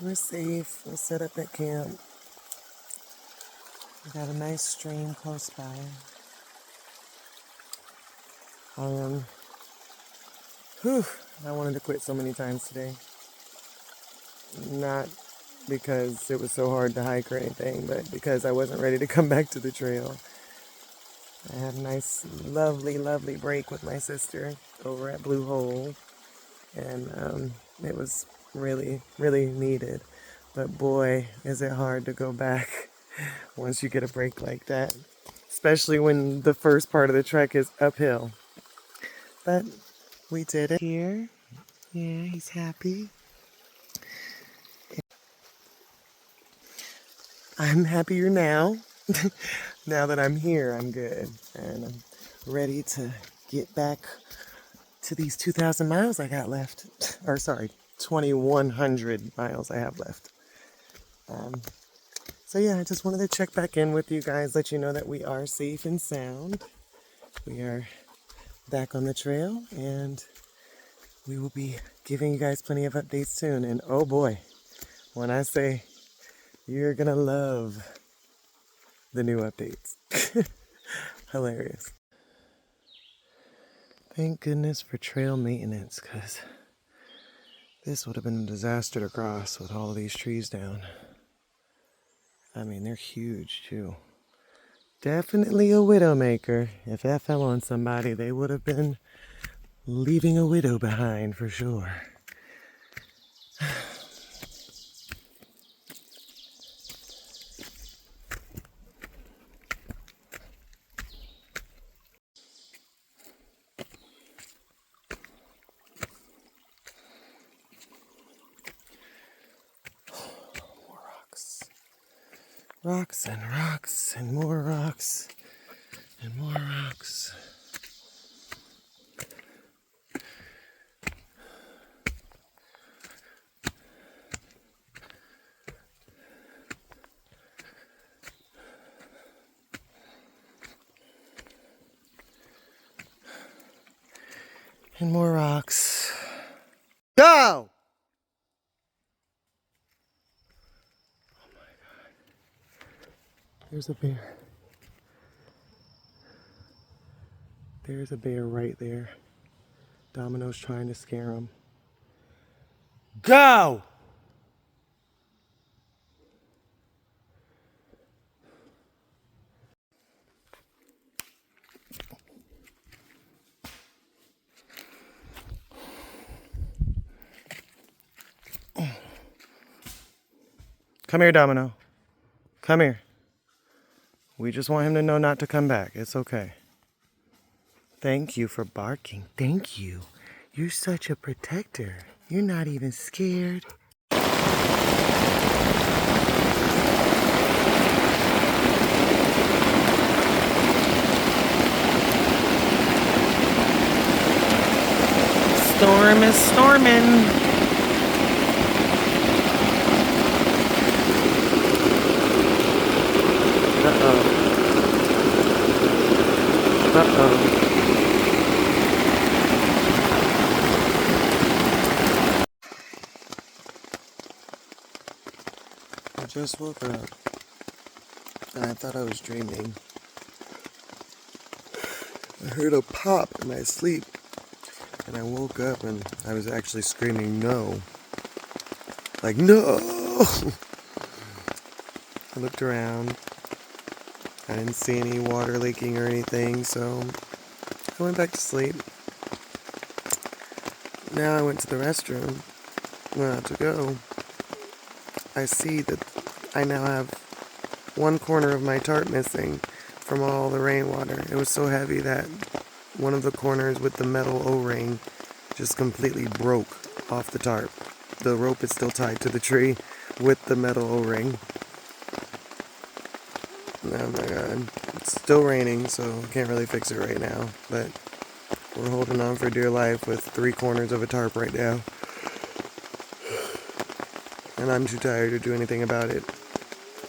We're safe. We're set up at camp. We got a nice stream close by. I wanted to quit so many times today. Not because it was so hard to hike or anything, but because I wasn't ready to come back to the trail. I had a nice, lovely, lovely break with my sister over at Blue Hole, and it was really, really needed. But boy, is it hard to go back once you get a break like that, especially when the first part of the trek is uphill. But we did it here. Yeah, he's happy. I'm happier now. Now that I'm here, I'm good. And I'm ready to get back to these 2,000 miles I got left. Or sorry, 2,100 miles I have left. So yeah, I just wanted to check back in with you guys, let you know that we are safe and sound. We are back on the trail, and we will be giving you guys plenty of updates soon. And oh boy, when I say you're gonna love the new updates. Hilarious. Thank goodness for trail maintenance, because this would have been a disaster to cross with all of these trees down. I mean, they're huge too. Definitely a widowmaker. If that fell on somebody, they would have been leaving a widow behind for sure. More rocks. Rocks and rocks and more rocks and more rocks. And more rocks. Go! Oh my God. There's a bear. There's a bear right there. Domino's trying to scare him. Go! Come here, Domino. Come here. We just want him to know not to come back. It's okay. Thank you for barking. Thank you. You're such a protector. You're not even scared. Storm is storming. Uh-oh. Uh-oh. I just woke up, and I thought I was dreaming. I heard a pop in my sleep, and I woke up, and I was actually screaming no. Like, no! I looked around. I didn't see any water leaking or anything, so I went back to sleep. Now I went to the restroom. To go. I see that I now have one corner of my tarp missing from all the rainwater. It was so heavy that one of the corners with the metal O-ring just completely broke off the tarp. The rope is still tied to the tree with the metal O-ring. Oh my God. It's still raining, so I can't really fix it right now, but we're holding on for dear life with 3 corners of a tarp right now. And I'm too tired to do anything about it,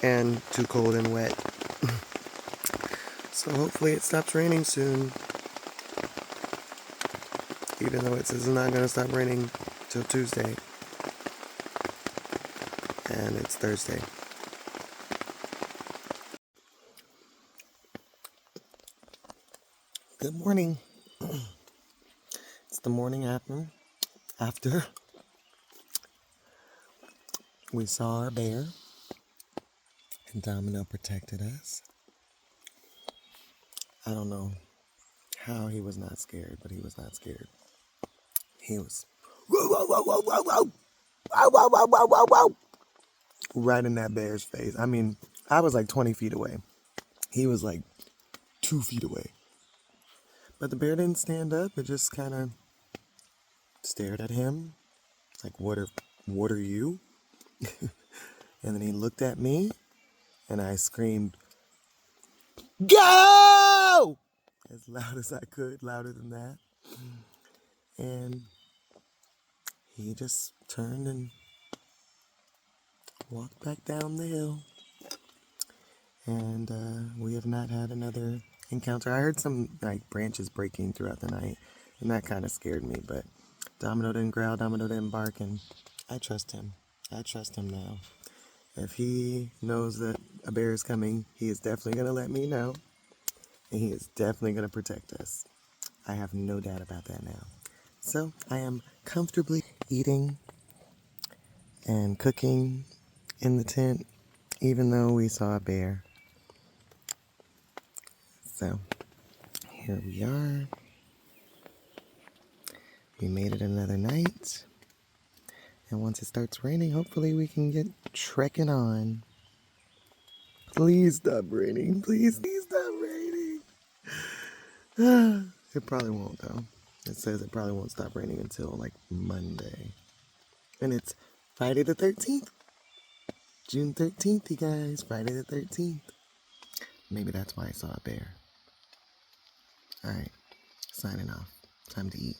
and too cold and wet. So hopefully it stops raining soon. Even though it says it's not going to stop raining till Tuesday. and it's Thursday. Good morning. It's the morning after we saw our bear and Domino protected us. I don't know how he was not scared, but he was not scared. He was whoa, whoa, whoa, whoa, whoa, whoa, whoa, whoa, whoa, whoa, whoa, whoa, right in that bear's face. I mean, I was like 20 feet away. He was like 2 feet away. But the bear didn't stand up. It just kind of stared at him. It's like, what are you? And then he looked at me, and I screamed, "Go!" as loud as I could, louder than that. And he just turned and walked back down the hill. And we have not had another encounter. I heard some like branches breaking throughout the night, and that kind of scared me. But Domino didn't growl, Domino didn't bark, and I trust him. I trust him now. If he knows that a bear is coming, he is definitely going to let me know, and he is definitely going to protect us. I have no doubt about that now. So I am comfortably eating and cooking in the tent, even though we saw a bear. So here we are. We made it another night. And once it starts raining, hopefully we can get trekking on. Please stop raining. Please stop raining. It probably won't, though. It says it probably won't stop raining until like Monday. And it's Friday the 13th. June 13th, you guys. Friday the 13th. Maybe that's why I saw a bear. Alright, signing off. Time to eat.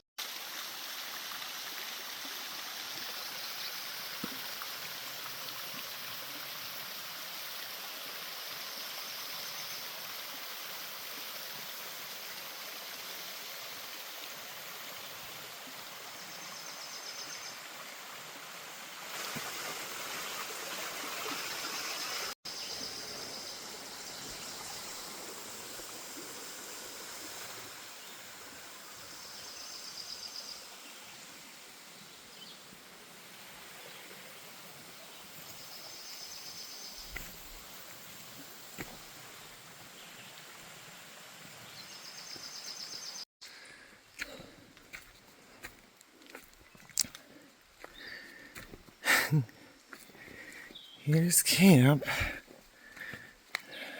Here's camp.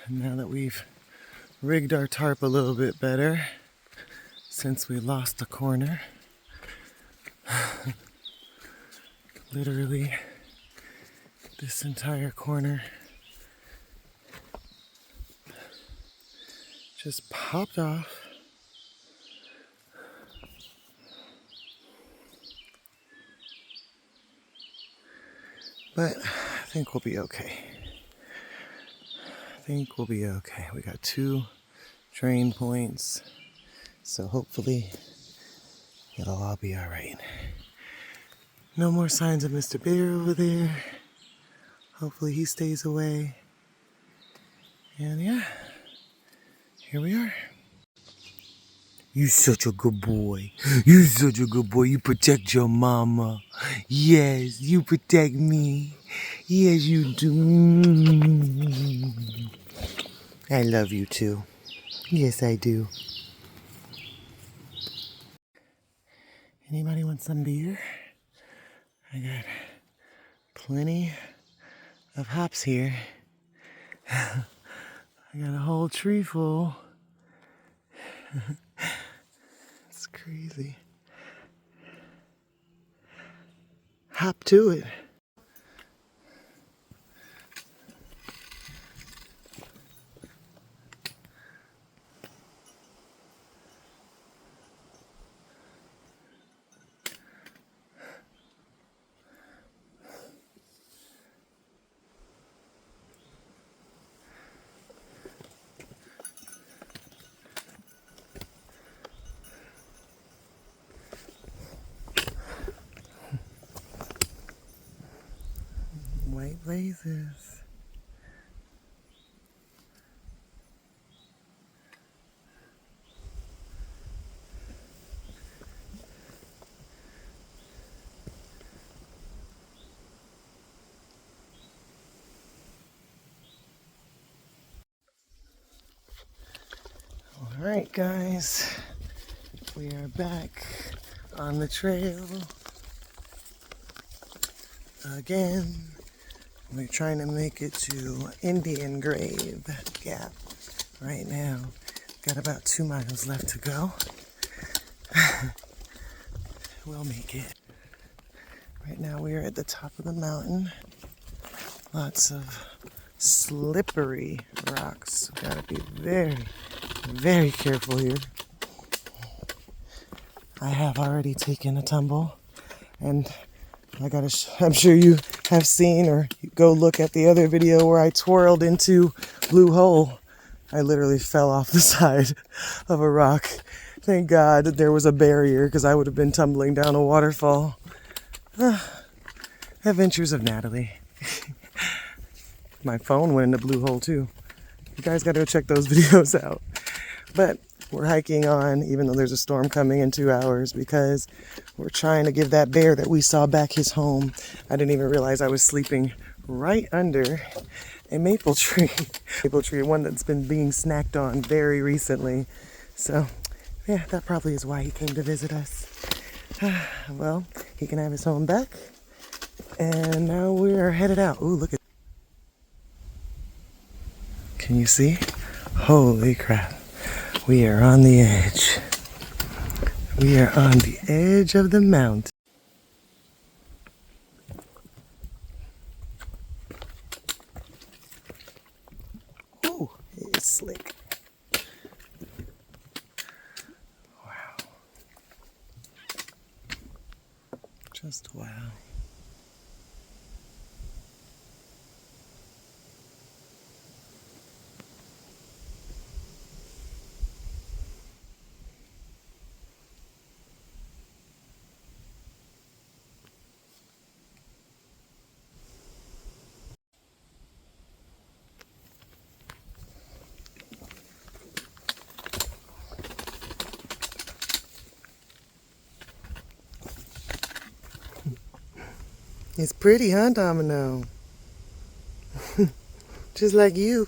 Now that we've rigged our tarp a little bit better since we lost the corner. Literally, this entire corner just popped off. But I think we'll be okay. We got 2 drain points, so hopefully it'll all be all right. No more signs of Mr. Bear over there. Hopefully he stays away. And yeah, here we are. You such a good boy. You protect your mama. Yes, you protect me. Yes, you do. I love you too. Yes, I do. Anybody want some beer? I got plenty of hops here. I got a whole tree full. It's crazy. Hop to it. blazes. All right, guys, we are back on the trail again. We're trying to make it to Indian Grave Gap right now. Got about 2 miles left to go. We'll make it. Right now we are at the top of the mountain. Lots of slippery rocks. Gotta be very, very careful here. I have already taken a tumble, and I'm sure you have seen or go look at the other video where I twirled into Blue Hole. I literally fell off the side of a rock. Thank God that there was a barrier, because I would have been tumbling down a waterfall. Adventures of Natalie. My phone went into Blue Hole too. You guys got to go check those videos out. But we're hiking on, even though there's a storm coming in 2 hours, because we're trying to give that bear that we saw back his home. I didn't even realize I was sleeping right under a maple tree. Maple tree, one that's been being snacked on very recently. So, yeah, that probably is why he came to visit us. Well, he can have his home back. And now we're headed out. Ooh, look at. Can you see? Holy crap. We are on the edge. We are on the edge of the mountain. Ooh, it's slick. Wow. Just wow. It's pretty, huh, Domino? Just like you.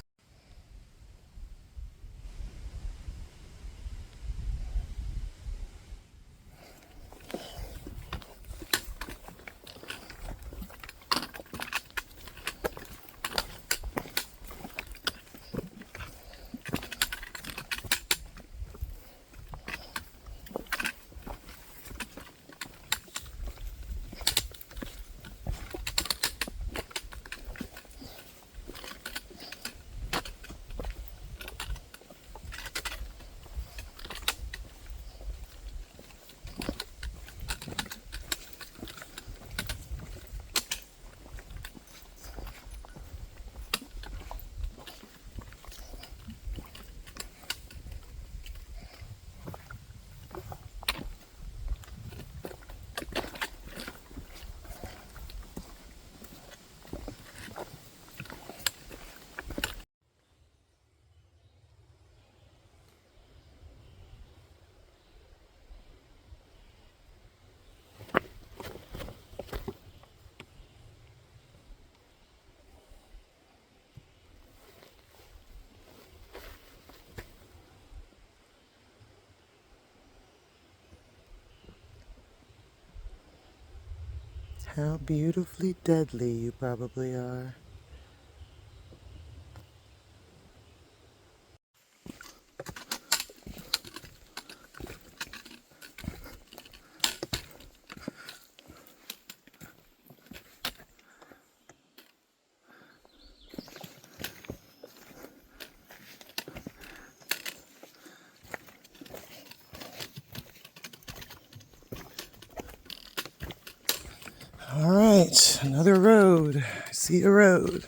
How beautifully deadly you probably are. All right, another road. I see a road.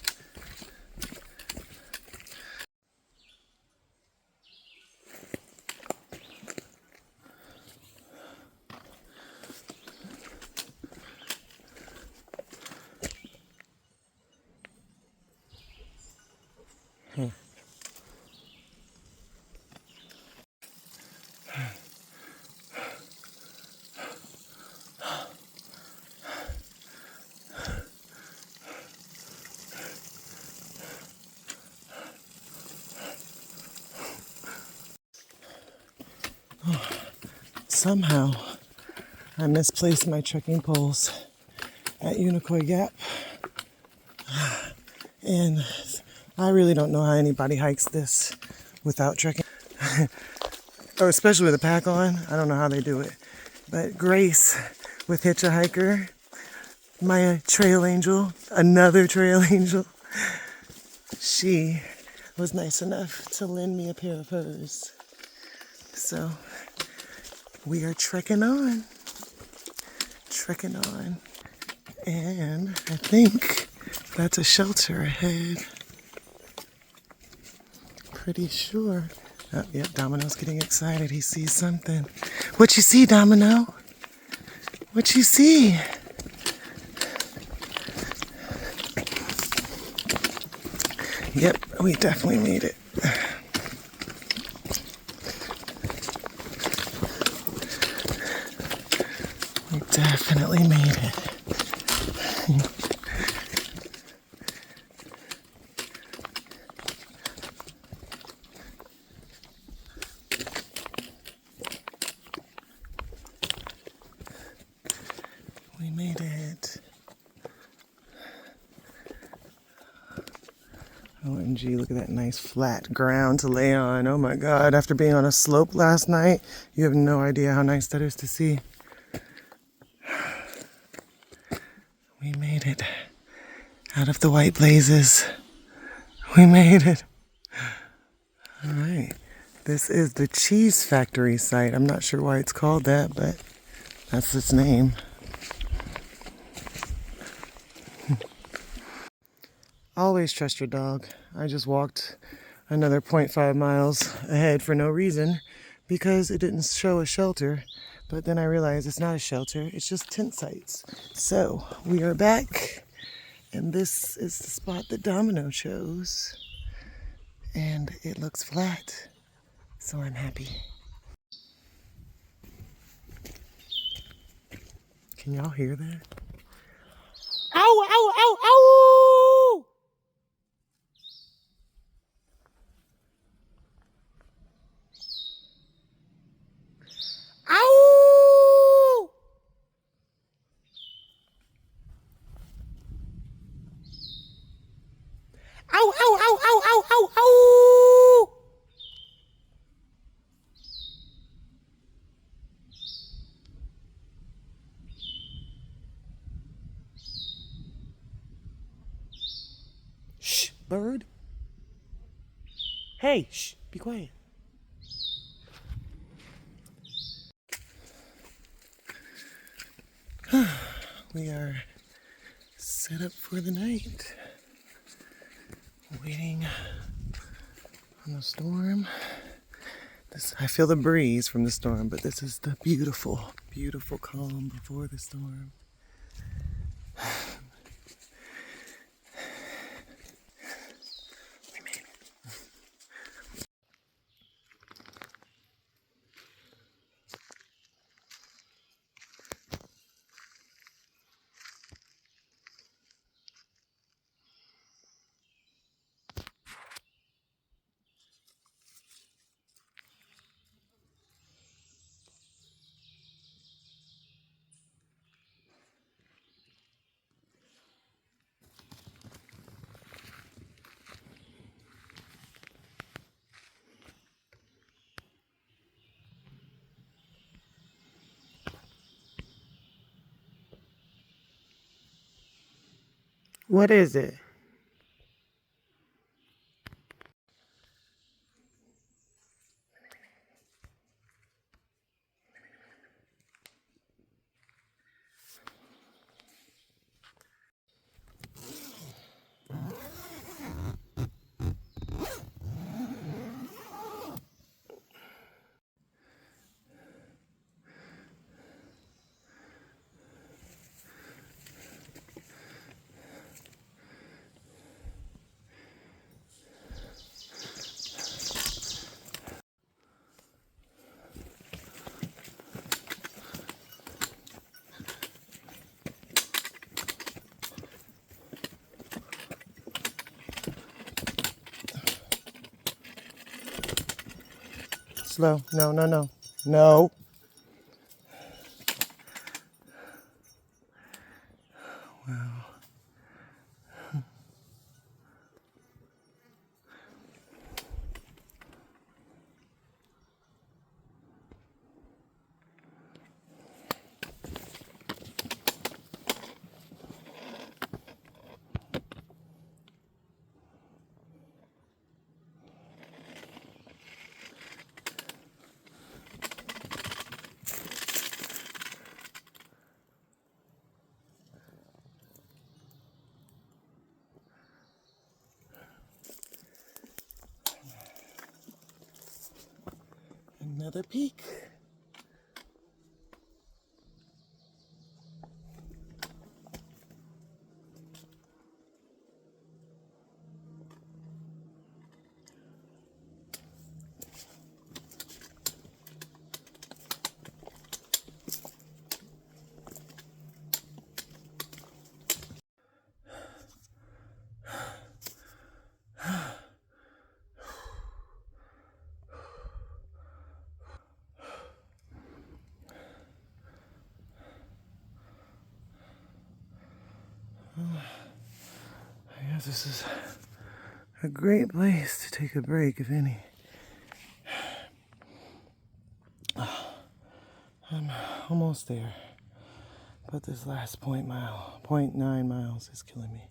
Somehow I misplaced my trekking poles at Unicoi Gap. And I really don't know how anybody hikes this without trekking. Oh, especially with a pack on. I don't know how they do it. But Grace with Hitch a Hiker, my trail angel, another trail angel, she was nice enough to lend me a pair of hers. So we are trekking on. And I think that's a shelter ahead. Pretty sure. Oh, yeah, Domino's getting excited. He sees something. What you see, Domino? What you see? Yep, we definitely made it. We definitely made it. We made it. OMG, look at that nice flat ground to lay on. Oh my God, after being on a slope last night, you have no idea how nice that is to see. We made it. Out of the white blazes. We made it. All right. This is the cheese factory site. I'm not sure why it's called that, but that's its name. Always trust your dog. I just walked another 0.5 miles ahead for no reason because it didn't show a shelter. But then I realized it's not a shelter, it's just tent sites. So we are back, and this is the spot that Domino chose. And it looks flat, so I'm happy. Can y'all hear that? Ow, ow, ow, ow! Ow! Ow, ow, ow, ow, ow, ow, ow! Shh, bird. Hey, shh, be quiet. We are set up for the night, waiting on the storm. I feel the breeze from the storm, but this is the beautiful, beautiful calm before the storm. We made it. What is it? Slow. No, no, no. No. another peek. I guess this is a great place to take a break, if any. I'm almost there, but this last 0.9 miles is killing me.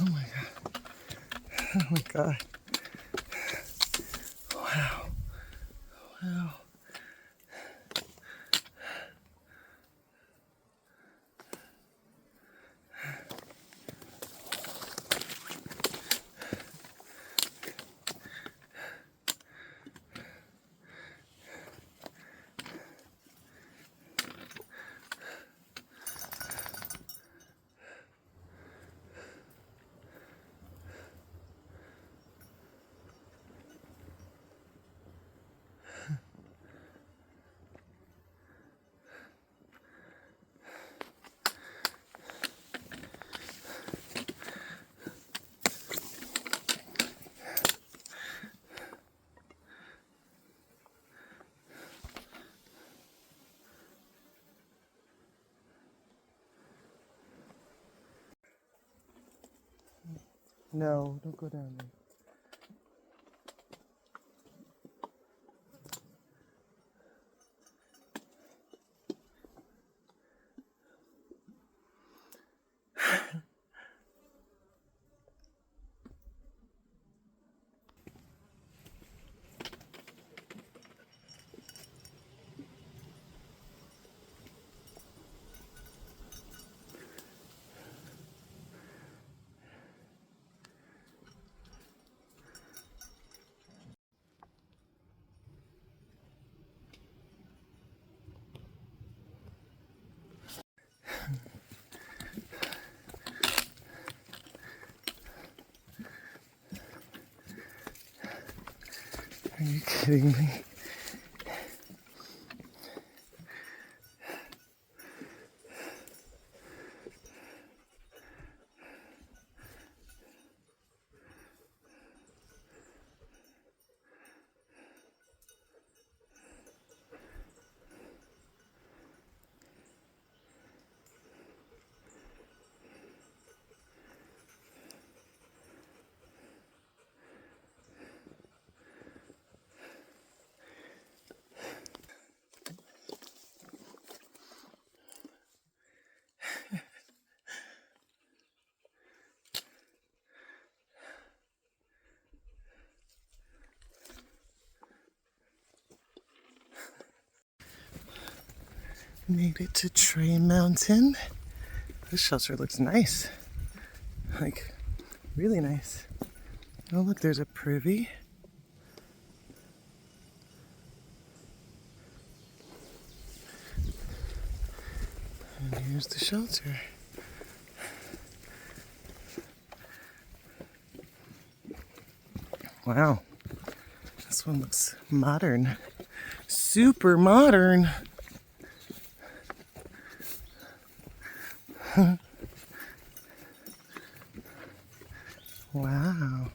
Oh my God. Oh my God. Wow. Wow. No, don't go down there. Are you kidding me? Made it to THRU Mountain. This shelter looks nice. Like, really nice. Oh, look, there's a privy. And here's the shelter. Wow. This one looks modern. Super modern. Wow.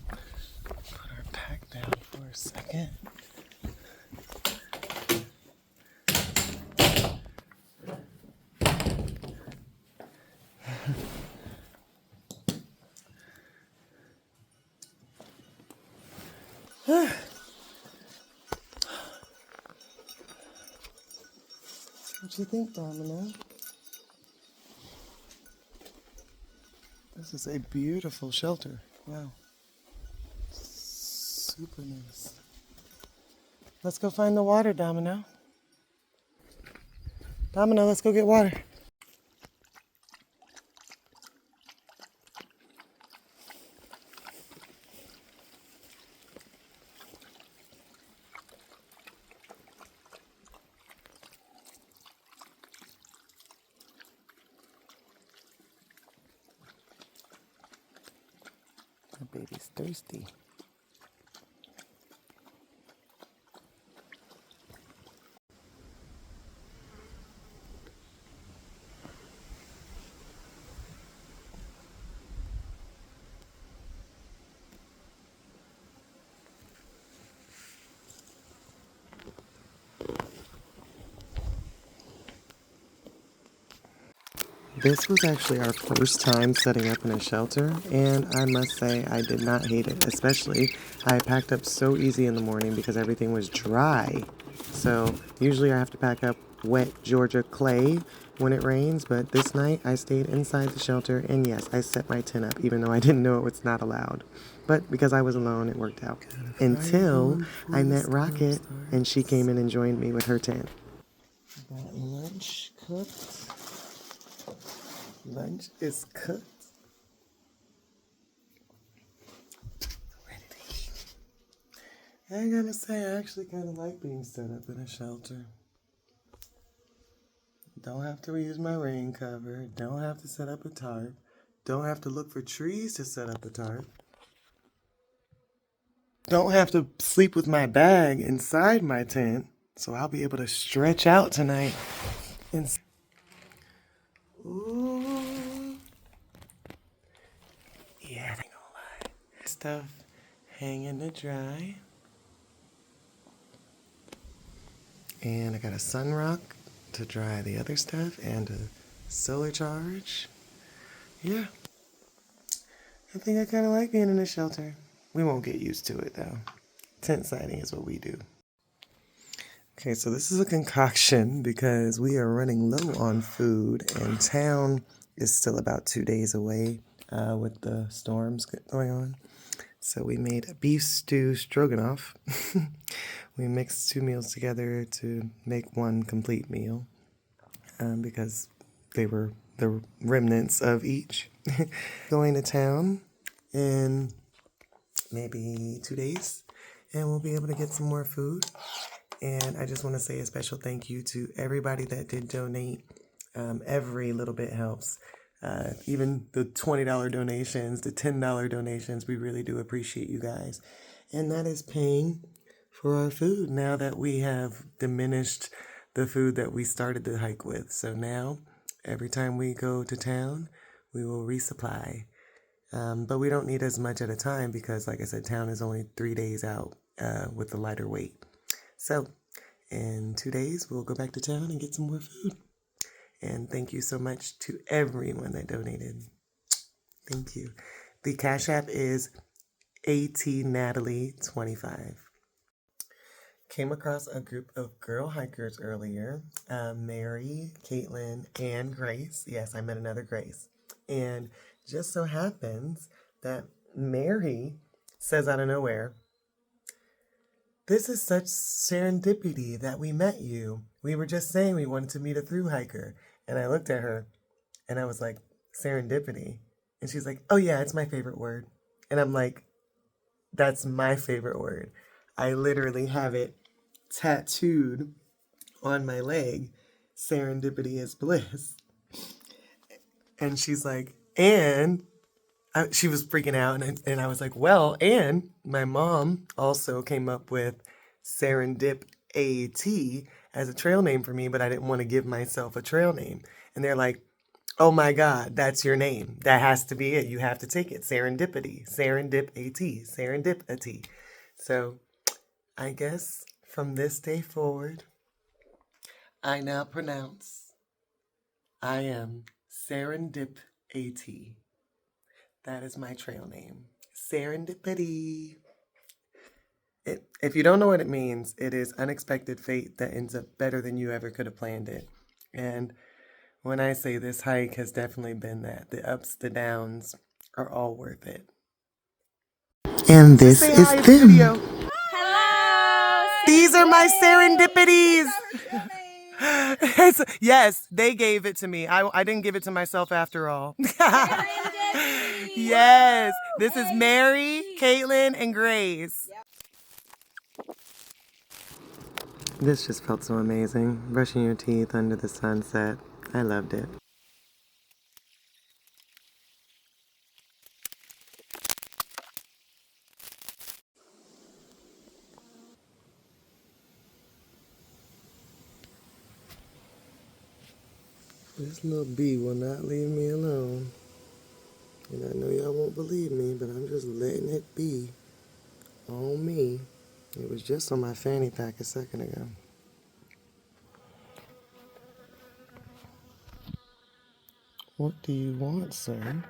Put our pack down for a second. What you think, Domino? This is a beautiful shelter. Wow. Super nice. Let's go find the water, Domino. Domino, let's go get water. The baby's thirsty. This was actually our first time setting up in a shelter, and I must say I did not hate it. Especially, I packed up so easy in the morning because everything was dry. So usually I have to pack up wet Georgia clay when it rains, but this night I stayed inside the shelter, and yes, I set my tent up even though I didn't know it was not allowed. But because I was alone, it worked out. Until I met Rocket, and she came in and joined me with her tent. Got lunch cooked. Lunch is cooked. Ready to eat. I gotta say, I actually kind of like being set up in a shelter. Don't have to use my rain cover. Don't have to set up a tarp. Don't have to look for trees to set up a tarp. Don't have to sleep with my bag inside my tent. So I'll be able to stretch out tonight. Ooh. Yeah, I ain't gonna lie. Stuff hanging to dry. And I got a sun rock to dry the other stuff and a solar charge. Yeah. I think I kind of like being in a shelter. We won't get used to it though. Tent siding is what we do. Okay, so this is a concoction because we are running low on food and town is still about 2 days away with the storms going on. So we made a beef stew stroganoff. We mixed 2 meals together to make one complete meal because they were the remnants of each. Going to town in maybe 2 days and we'll be able to get some more food. And I just want to say a special thank you to everybody that did donate. Every little bit helps. Even the $20 donations, the $10 donations, we really do appreciate you guys. And that is paying for our food now that we have diminished the food that we started the hike with. So now, every time we go to town, we will resupply. But we don't need as much at a time because, like I said, town is only 3 days out with the lighter weight. So, in 2 days, we'll go back to town and get some more food. And thank you so much to everyone that donated. Thank you. The Cash App is ATNatalie25. Came across a group of girl hikers earlier. Mary, Caitlin, and Grace. Yes, I met another Grace. And just so happens that Mary says out of nowhere, "This is such serendipity that we met you. We were just saying we wanted to meet a THRU hiker." And I looked at her and I was like, "Serendipity?" And she's like, "Oh yeah, it's my favorite word." And I'm like, "That's my favorite word." I literally have it tattooed on my leg. Serendipity is bliss. And she's like, she was freaking out, and I was like, well, and my mom also came up with Serendip AT as a trail name for me, but I didn't want to give myself a trail name. And they're like, "Oh my God, that's your name. That has to be it. You have to take it. Serendipity. Serendip AT. Serendipity." So I guess from this day forward, I now pronounce I am Serendip AT. That is my trail name. Serendipity. If you don't know what it means, it is unexpected fate that ends up better than you ever could have planned it. And when I say this hike has definitely been that, the ups, the downs are all worth it. And this is them. Hello! These are my serendipities. Yes, they gave it to me. I didn't give it to myself after all. Yes, this is Mary, Caitlin, and Grace. This just felt so amazing. Brushing your teeth under the sunset. I loved it. This little bee will not leave me alone. And I know y'all won't believe me, but I'm just letting it be on me. It was just on my fanny pack a second ago. What do you want, sir?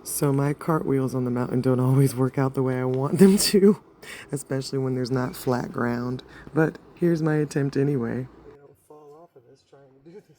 So my cartwheels on the mountain don't always work out the way I want them to, especially when there's not flat ground. But here's my attempt anyway. I don't fall off of this trying to do this.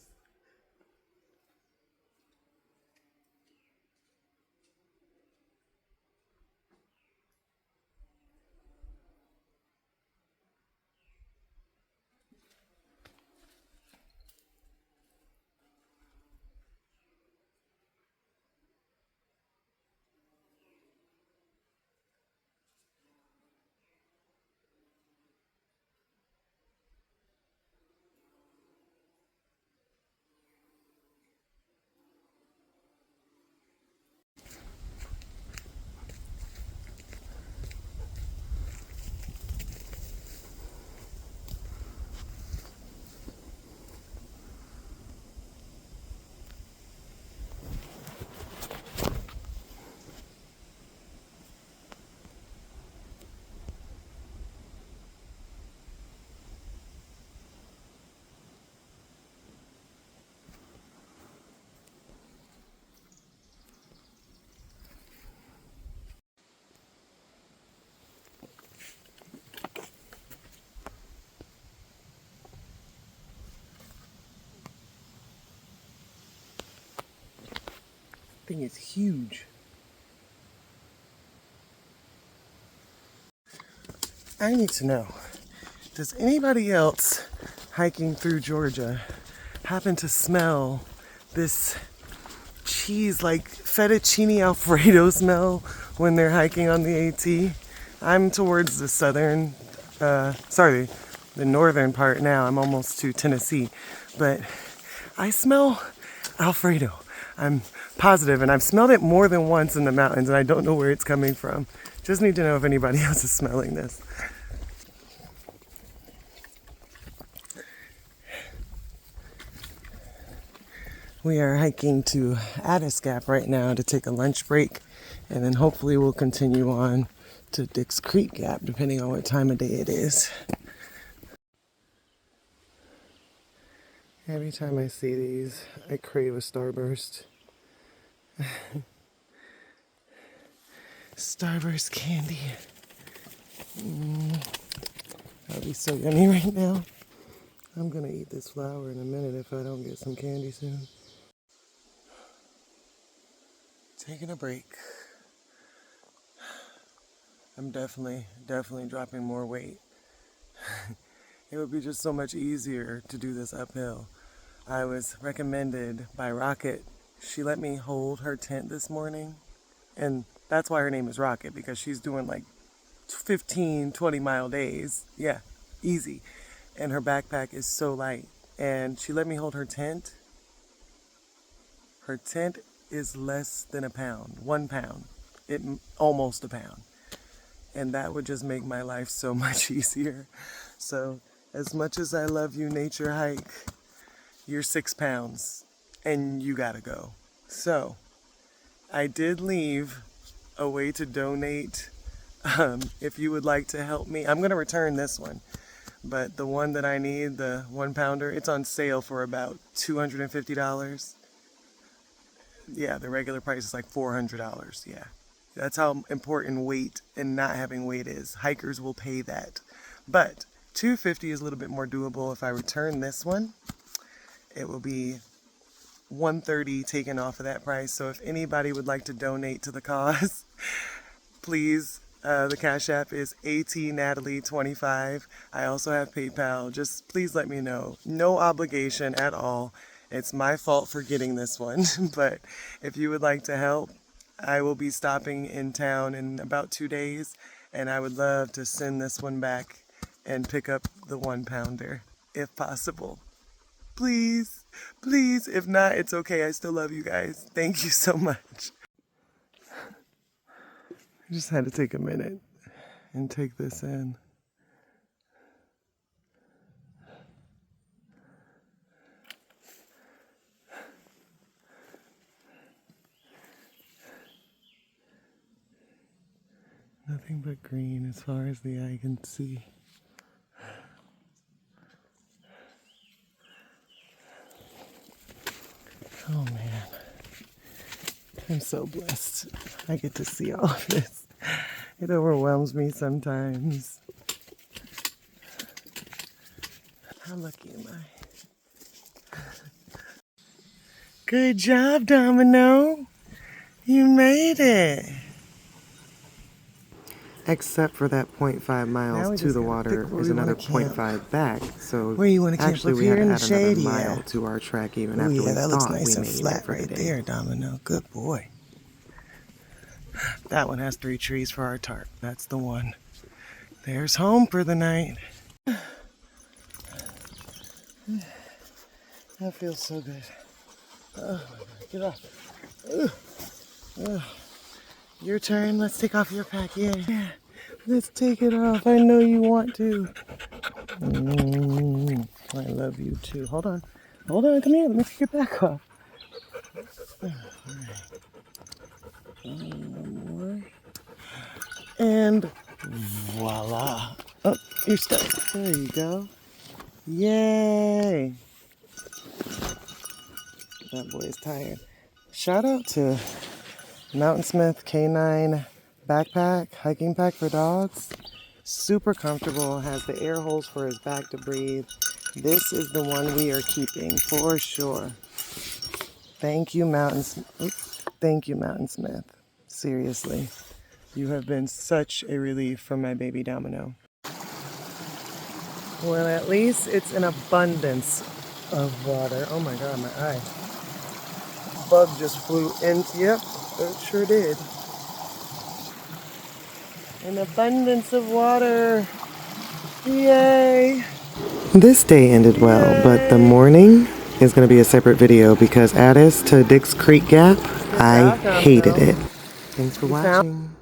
Thing is huge. I need to know, does anybody else hiking through Georgia happen to smell this cheese like fettuccine Alfredo smell when they're hiking on the AT? I'm towards the the northern part now. I'm almost to Tennessee, but I smell Alfredo. I'm positive, and I've smelled it more than once in the mountains, and I don't know where it's coming from. Just need to know if anybody else is smelling this. We are hiking to Addis Gap right now to take a lunch break, and then hopefully we'll continue on to Dix Creek Gap, depending on what time of day it is. Every time I see these, I crave a Starburst. Starburst candy. That'll be so yummy right now. I'm gonna eat this flower in a minute if I don't get some candy soon. Taking a break. I'm definitely dropping more weight. It would be just so much easier to do this uphill. I was recommended by Rocket. She let me hold her tent this morning, and that's why her name is Rocket, because she's doing like 15, 20-mile days. Yeah, easy. And her backpack is so light. And she let me hold her tent. Her tent is less than a pound, 1 pound, almost a pound. And that would just make my life so much easier. So as much as I love you, nature hike, you're 6 pounds and you gotta go. So I did leave a way to donate. If you would like to help me, I'm gonna return this one, but the one that I need, the 1 pounder, it's on sale for about $250. Yeah, the regular price is like $400. Yeah, that's how important weight and not having weight is. Hikers will pay that, but $250 is a little bit more doable. If I return this one, it will be $130 taken off of that price. So if anybody would like to donate to the cause, please. The Cash App is ATNatalie25. I also have PayPal. Just please let me know. No obligation at all. It's my fault for getting this one. But if you would like to help, I will be stopping in town in about 2 days. And I would love to send this one back and pick up the 1 pounder if possible. Please, please. If not, it's okay. I still love you guys. Thank you so much. I just had to take a minute and take this in. Nothing but green as far as the eye can see. Oh man, I'm so blessed. I get to see all of this. It overwhelms me sometimes. How lucky am I? Good job, Domino. You made it. Except for that 0.5 miles to the water is another 0.5 back. So where you want to camp? actually Up we here had in to the add another shade, mile to our trek even after we that looks thought nice we and made flat it for right the day. there, Domino. Good boy. That one has 3 trees for our tarp. That's the one. There's home for the night. That feels so good. Oh, get off. Your turn. Let's take off your pack. Yeah. Let's take it off. I know you want to. I love you too. Hold on. Hold on. Come here. Let me take your pack off. All right. One more. And voila. Oh, you're stuck. There you go. Yay. That boy is tired. Shout out to Mountain Smith K9 backpack, hiking pack for dogs. Super comfortable, has the air holes for his back to breathe. This is the one we are keeping for sure. Thank you, Mountain Smith. Seriously, you have been such a relief from my baby Domino. Well, at least it's an abundance of water. Oh my God, my eye. Bug just flew into, yep, it sure did. An abundance of water. Yay. This day ended well, but the morning is going to be a separate video because Addis to Dix Creek Gap, I hated it. Thanks for watching.